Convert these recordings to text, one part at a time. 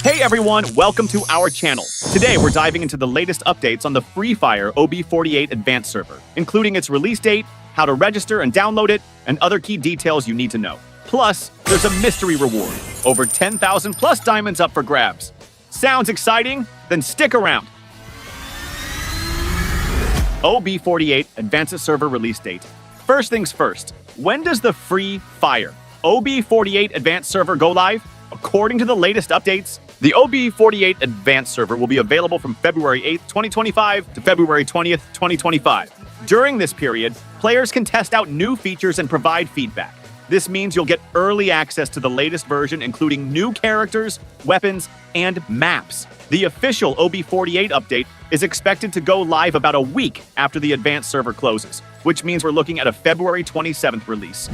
Hey everyone, welcome to our channel. Today we're diving into the latest updates on the Free Fire OB48 Advance Server, including its release date, how to register and download it, and other key details you need to know. Plus, there's a mystery reward, over 10,000 plus diamonds up for grabs. Sounds exciting? Then stick around. OB48 Advance Server release date. First things first, when does the Free Fire OB48 Advance Server go live? According to the latest updates, the OB48 Advanced Server will be available from February 8th, 2025 to February 20th, 2025. During this period, players can test out new features and provide feedback. This means you'll get early access to the latest version, including new characters, weapons, and maps. The official OB48 update is expected to go live about a week after the Advanced Server closes, which means we're looking at a February 27th release.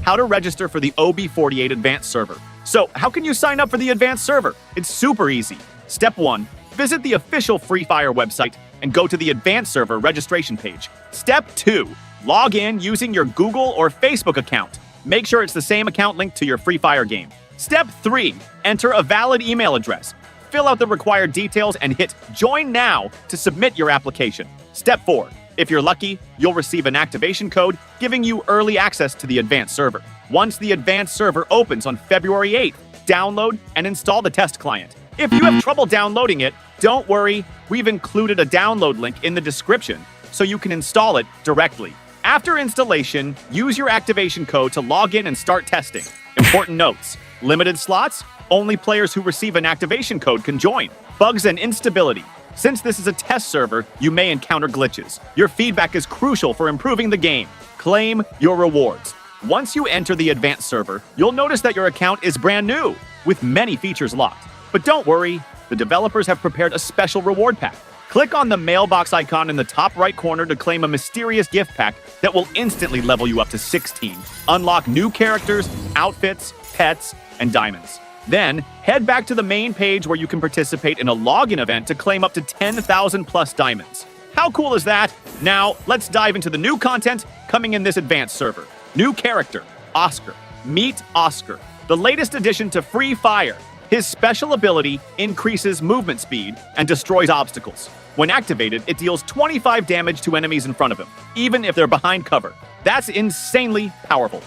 How to register for the OB48 Advanced Server. So, how can you sign up for the Advanced Server? It's super easy. Step 1. Visit the official Free Fire website and go to the Advanced Server registration page. Step 2. Log in using your Google or Facebook account. Make sure it's the same account linked to your Free Fire game. Step 3. Enter a valid email address. Fill out the required details and hit Join Now to submit your application. Step 4. If you're lucky, you'll receive an activation code giving you early access to the Advanced Server. Once the Advanced Server opens on February 8th, download and install the test client. If you have trouble downloading it, don't worry, we've included a download link in the description so you can install it directly. After installation, use your activation code to log in and start testing. Important notes: limited slots, only players who receive an activation code can join. Bugs and instability. Since this is a test server, you may encounter glitches. Your feedback is crucial for improving the game. Claim your rewards. Once you enter the Advanced Server, you'll notice that your account is brand new, with many features locked. But don't worry, the developers have prepared a special reward pack. Click on the mailbox icon in the top right corner to claim a mysterious gift pack that will instantly level you up to 16. Unlock new characters, outfits, pets, and diamonds. Then, head back to the main page where you can participate in a login event to claim up to 10,000 plus diamonds. How cool is that? Now, let's dive into the new content coming in this Advanced Server. New character, Oscar. Meet Oscar, the latest addition to Free Fire. His special ability increases movement speed and destroys obstacles. When activated, it deals 25 damage to enemies in front of him, even if they're behind cover. That's insanely powerful.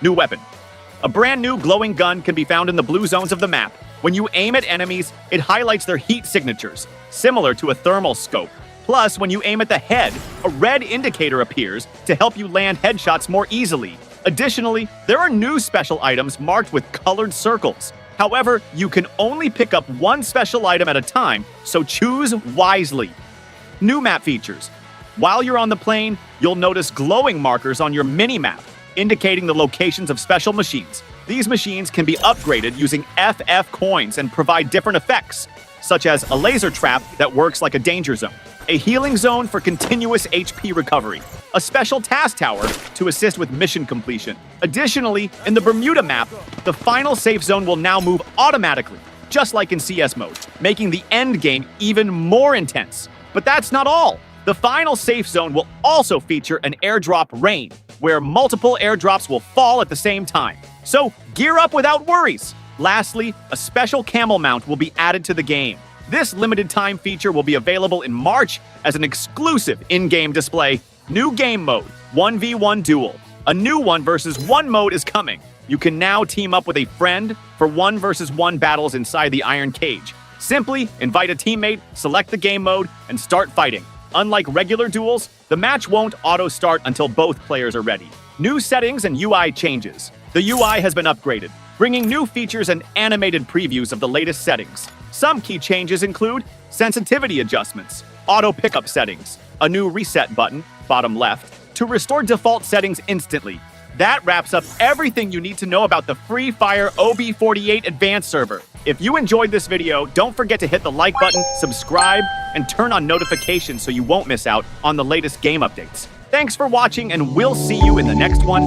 New weapon. A brand new glowing gun can be found in the blue zones of the map. When you aim at enemies, it highlights their heat signatures, similar to a thermal scope. Plus, when you aim at the head, a red indicator appears to help you land headshots more easily. Additionally, there are new special items marked with colored circles. However, you can only pick up one special item at a time, so choose wisely. New map features. While you're on the plane, you'll notice glowing markers on your mini-map, indicating the locations of special machines. These machines can be upgraded using FF coins and provide different effects, such as a laser trap that works like a danger zone, a healing zone for continuous HP recovery, a special task tower to assist with mission completion. Additionally, in the Bermuda map, the final safe zone will now move automatically, just like in CS mode, making the end game even more intense. But that's not all. The final safe zone will also feature an airdrop rain, where multiple airdrops will fall at the same time. So gear up without worries. Lastly, a special camel mount will be added to the game. This limited time feature will be available in March as an exclusive in-game display. New game mode, 1v1 duel. A new 1 versus 1 mode is coming. You can now team up with a friend for 1 versus 1 battles inside the Iron Cage. Simply invite a teammate, select the game mode, and start fighting. Unlike regular duels, the match won't auto-start until both players are ready. New settings and UI changes. The UI has been upgraded, bringing new features and animated previews of the latest settings. Some key changes include sensitivity adjustments, auto pickup settings, a new reset button, bottom left, to restore default settings instantly. That wraps up everything you need to know about the Free Fire OB48 Advanced Server. If you enjoyed this video, don't forget to hit the like button, subscribe, and turn on notifications so you won't miss out on the latest game updates. Thanks for watching, and we'll see you in the next one.